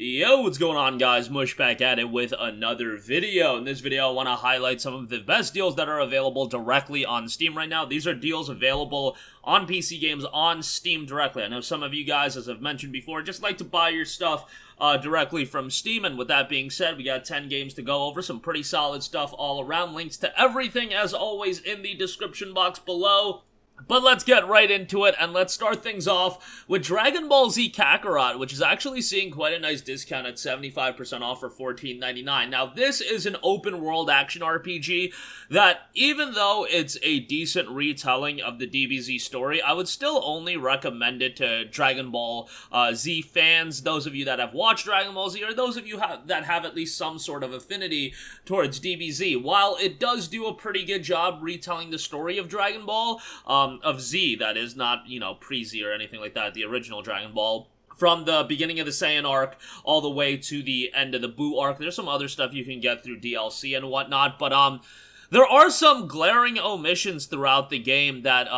Yo, what's going on, guys? Mush back at it with another video. In this video, I want to highlight some of the best deals that are available directly on Steam right now. These are deals available on PC games on Steam directly. I know some of you guys, as I've mentioned before, just like to buy your stuff directly from Steam. And with that being said, we got 10 games to go over. Some pretty solid stuff all around. Links to everything, as always, in the description box below. But let's get right into it, and let's start things off with Dragon Ball Z Kakarot, which is actually seeing quite a nice discount at 75% off for $14.99. Now, this is an open-world action RPG that, even though it's a decent retelling of the DBZ story, I would still only recommend it to Dragon Ball Z fans, those of you that have watched Dragon Ball Z, or those of you that have at least some sort of affinity towards DBZ. While it does do a pretty good job retelling the story of Dragon Ball, of Z, that is, not, you know, pre-Z or anything like that, the original Dragon Ball, from the beginning of the Saiyan arc all the way to the end of the Buu arc. There's some other stuff you can get through DLC and whatnot, but there are some glaring omissions throughout the game that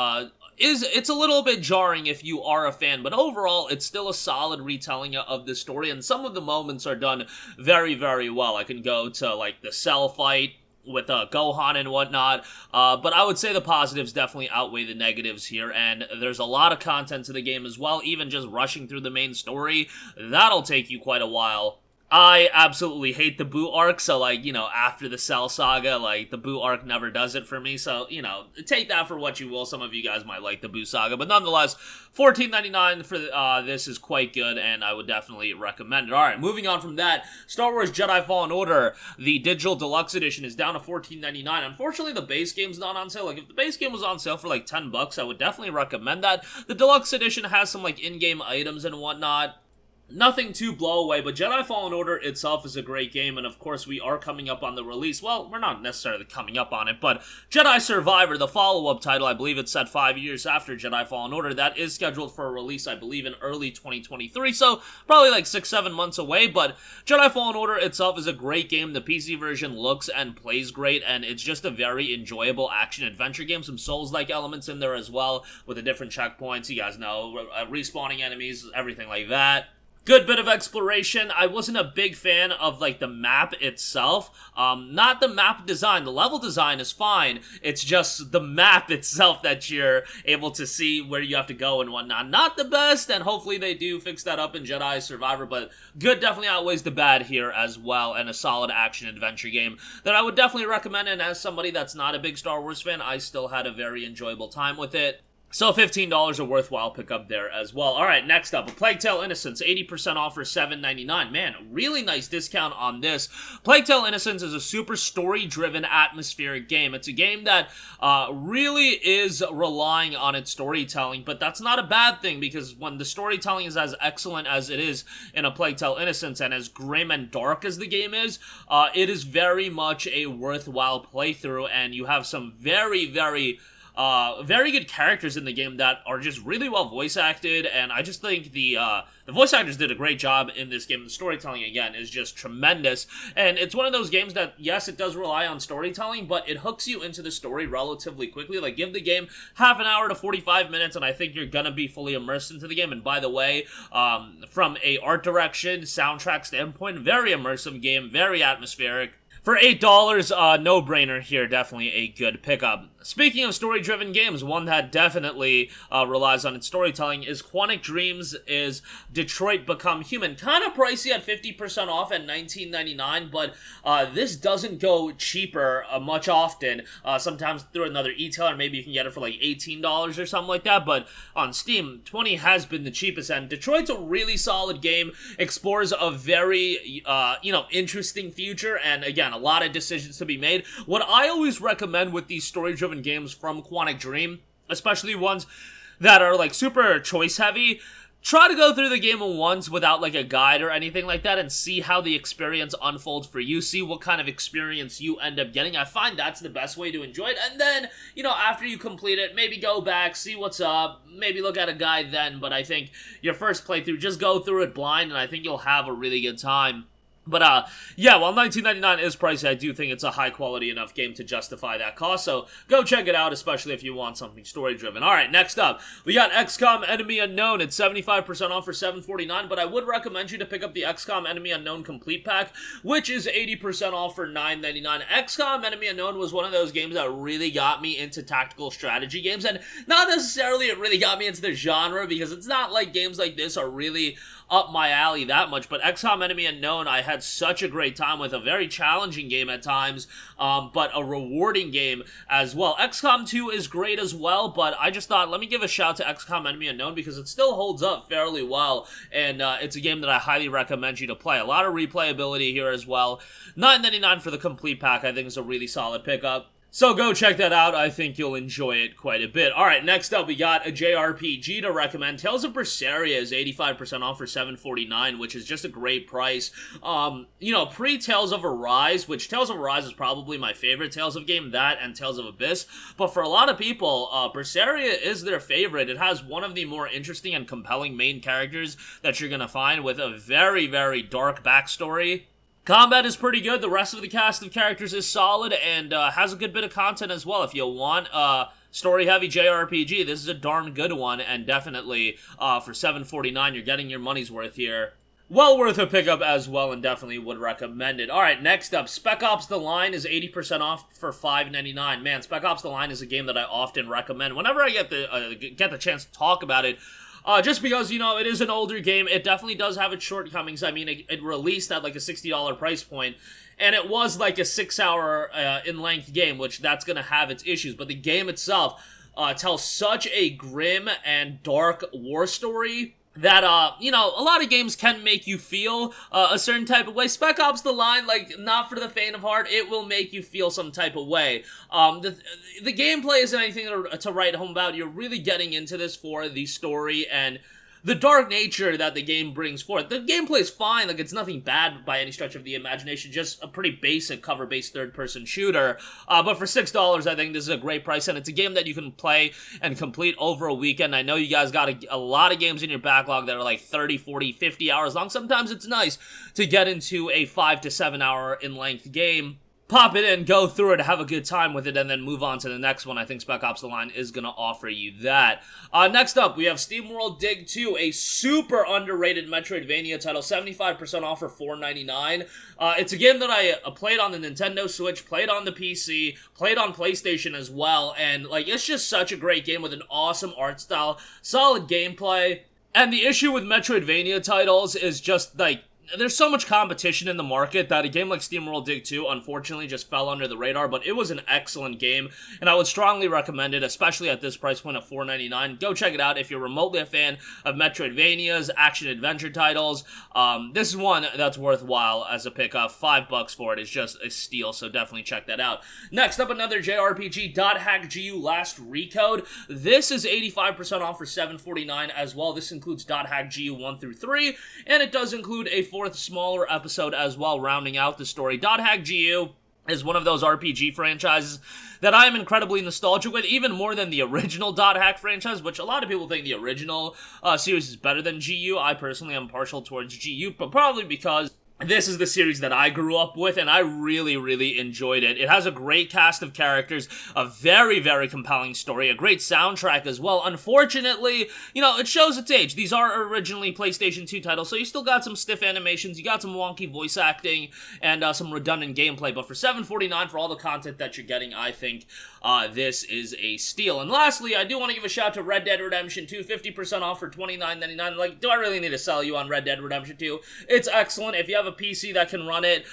it's a little bit jarring if you are a fan, but overall, it's still a solid retelling of the story, and some of the moments are done very, very well. I can go to, like, the Cell fight with Gohan and whatnot, but I would say the positives definitely outweigh the negatives here, and there's a lot of content to the game as well. Even just rushing through the main story, that'll take you quite a while. I absolutely hate the Buu arc, so, like, you know, after the Cell saga, like, the Buu arc never does it for me, so, you know, take that for what you will. Some of you guys might like the Buu saga, but nonetheless, $14.99 for this is quite good, and I would definitely recommend it. Alright, moving on from that, Star Wars Jedi Fallen Order, the digital deluxe edition, is down to $14.99. Unfortunately, the base game's not on sale. Like, if the base game was on sale for, like, $10, I would definitely recommend that. The deluxe edition has some, like, in-game items and whatnot. Nothing to blow away, but Jedi Fallen Order itself is a great game, and of course we are coming up on the release. Well, we're not necessarily coming up on it, but Jedi Survivor, the follow-up title, I believe it's set 5 years after Jedi Fallen Order, that is scheduled for a release, I believe, in early 2023, so probably like 6-7 months away, but Jedi Fallen Order itself is a great game. The PC version looks and plays great, and it's just a very enjoyable action-adventure game. Some Souls-like elements in there as well, with the different checkpoints, you guys know, respawning enemies, everything like that. Good bit of exploration. I wasn't a big fan of, like, the map itself. Not the map design. The level design is fine. It's just the map itself that you're able to see where you have to go and whatnot. Not the best, and hopefully they do fix that up in Jedi Survivor, but good definitely outweighs the bad here as well, and a solid action-adventure game that I would definitely recommend, and as somebody that's not a big Star Wars fan, I still had a very enjoyable time with it. So $15 a worthwhile pickup there as well. Alright, next up, A Plague Tale Innocence, 80% off for $7.99. Man, really nice discount on this. Plague Tale Innocence is a super story-driven, atmospheric game. It's a game that really is relying on its storytelling, but that's not a bad thing, because when the storytelling is as excellent as it is in A Plague Tale Innocence, and as grim and dark as the game is, it is very much a worthwhile playthrough, and you have some very, very good characters in the game that are just really well voice acted, and I just think the voice actors did a great job in this game. The storytelling, again, is just tremendous, and it's one of those games that, yes, it does rely on storytelling, but it hooks you into the story relatively quickly. Like, give the game half an hour to 45 minutes, and I think you're gonna be fully immersed into the game. And by the way, from a art direction, soundtrack standpoint, very immersive game, very atmospheric. For $8, no-brainer here, definitely a good pickup. Speaking of story-driven games, one that definitely relies on its storytelling is Quantic Dreams is Detroit Become Human. Kind of pricey at 50% off at $19.99, but this doesn't go cheaper much often. Sometimes through another e-tailer, maybe you can get it for like $18 or something like that, but on Steam, $20 has been the cheapest, and Detroit's a really solid game, explores a very, interesting future, and again, a lot of decisions to be made. What I always recommend with these story-driven games from Quantic Dream, especially ones that are like super choice heavy, try to go through the game once without like a guide or anything like that and see how the experience unfolds for you, see what kind of experience you end up getting. I find that's the best way to enjoy it, and then, you know, after you complete it, maybe go back, see what's up, maybe look at a guide then, but I think your first playthrough, just go through it blind, and I think you'll have a really good time. But, yeah, while $19.99 is pricey, I do think it's a high-quality enough game to justify that cost, so go check it out, especially if you want something story-driven. Alright, next up, we got XCOM Enemy Unknown. It's 75% off for $7.49, but I would recommend you to pick up the XCOM Enemy Unknown Complete Pack, which is 80% off for $9.99. XCOM Enemy Unknown was one of those games that really got me into tactical strategy games, and not necessarily it really got me into the genre, because it's not like games like this are really up my alley that much, but XCOM Enemy Unknown I had such a great time with. A very challenging game at times, but a rewarding game as well. XCOM 2 is great as well, but I just thought, let me give a shout to XCOM Enemy Unknown because it still holds up fairly well, and it's a game that I highly recommend you to play. A lot of replayability here as well. $9.99 for the complete pack I think is a really solid pickup. So go check that out, I think you'll enjoy it quite a bit. Alright, next up we got a JRPG to recommend. Tales of Berseria is 85% off for $7.49, which is just a great price. You know, pre-Tales of Arise, which Tales of Arise is probably my favorite Tales of game, that and Tales of Abyss. But for a lot of people, Berseria is their favorite. It has one of the more interesting and compelling main characters that you're gonna find with a very, very dark backstory. Combat is pretty good, the rest of the cast of characters is solid, and has a good bit of content as well. If you want a story-heavy JRPG, this is a darn good one, and definitely for $7.49, you're getting your money's worth here. Well worth a pickup as well, and definitely would recommend it. Alright, next up, Spec Ops The Line is 80% off for $5.99. Man, Spec Ops The Line is a game that I often recommend. Whenever I get the chance to talk about it, just because, you know, it is an older game, it definitely does have its shortcomings. I mean, it released at like a $60 price point, and it was like a 6-hour in-length game, which that's gonna have its issues, but the game itself tells such a grim and dark war story that, you know, a lot of games can make you feel a certain type of way. Spec Ops The Line, like, not for the faint of heart, it will make you feel some type of way. The gameplay isn't anything to write home about. You're really getting into this for the story and the dark nature that the game brings forth. The gameplay is fine, like, it's nothing bad by any stretch of the imagination, just a pretty basic cover-based third-person shooter, but for $6, I think this is a great price, and it's a game that you can play and complete over a weekend. I know you guys got a lot of games in your backlog that are like 30, 40, 50 hours long. Sometimes it's nice to get into a 5 to 7 hour in-length game, pop it in, go through it, have a good time with it, and then move on to the next one. I think Spec Ops The Line is going to offer you that. Next up, we have SteamWorld Dig 2, a super underrated Metroidvania title, 75% off for $4.99. It's a game that I played on the Nintendo Switch, played on the PC, played on PlayStation as well, and, like, it's just such a great game with an awesome art style, solid gameplay, and the issue with Metroidvania titles is just, like, there's so much competition in the market that a game like SteamWorld Dig 2 unfortunately just fell under the radar, but it was an excellent game, and I would strongly recommend it, especially at this price point of $4.99. Go check it out if you're remotely a fan of Metroidvanias, action-adventure titles. This is one that's worthwhile as a pickup. $5 for it is just a steal, so definitely check that out. Next up, another JRPG, .hack GU Last Recode. This is 85% off for $7.49 as well. This includes .hack GU 1 through 3, and it does include a fourth smaller episode as well, rounding out the story. .hack GU is one of those RPG franchises that I am incredibly nostalgic with, even more than the original .hack franchise, which a lot of people think the original series is better than GU. I personally am partial towards GU, but probably because this is the series that I grew up with, and I really, really enjoyed it. It has a great cast of characters, a very, very compelling story, a great soundtrack as well. Unfortunately, you know, it shows its age. These are originally PlayStation 2 titles, so you still got some stiff animations, you got some wonky voice acting, and some redundant gameplay, but for $7.49 for all the content that you're getting, I think this is a steal. And lastly, I do want to give a shout to Red Dead Redemption 2, 50% off for $29.99. Like, do I really need to sell you on Red Dead Redemption 2? It's excellent. If you have a PC that can run it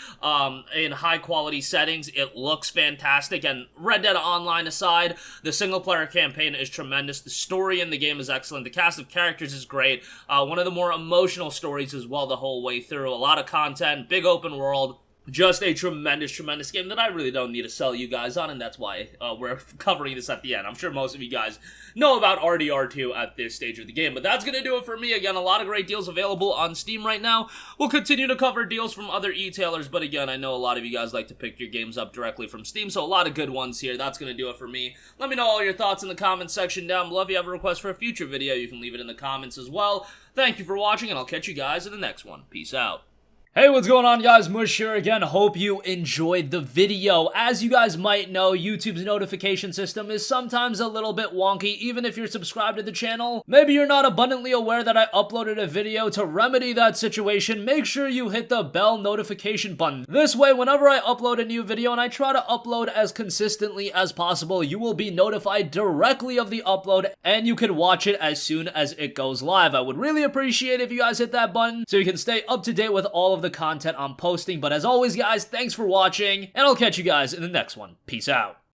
in high quality settings, it looks fantastic. And Red Dead Online aside, the single player campaign is tremendous. The story in the game is excellent. The cast of characters is great. One of the more emotional stories as well the whole way through. A lot of content, big open world. Just a tremendous, tremendous game that I really don't need to sell you guys on, and that's why we're covering this at the end. I'm sure most of you guys know about RDR2 at this stage of the game, but that's going to do it for me. Again, a lot of great deals available on Steam right now. We'll continue to cover deals from other e-tailers, but again, I know a lot of you guys like to pick your games up directly from Steam, so a lot of good ones here. That's going to do it for me. Let me know all your thoughts in the comments section down below. If you have a request for a future video, you can leave it in the comments as well. Thank you for watching, and I'll catch you guys in the next one. Peace out. Hey, what's going on, guys? Mush here again. Hope you enjoyed the video. As you guys might know, YouTube's notification system is sometimes a little bit wonky, even if you're subscribed to the channel. Maybe you're not abundantly aware that I uploaded a video. To remedy that situation, make sure you hit the bell notification button. This way, whenever I upload a new video, and I try to upload as consistently as possible, you will be notified directly of the upload, and you can watch it as soon as it goes live. I would really appreciate if you guys hit that button, so you can stay up to date with all of the content I'm posting. But as always, guys, thanks for watching, and I'll catch you guys in the next one. Peace out.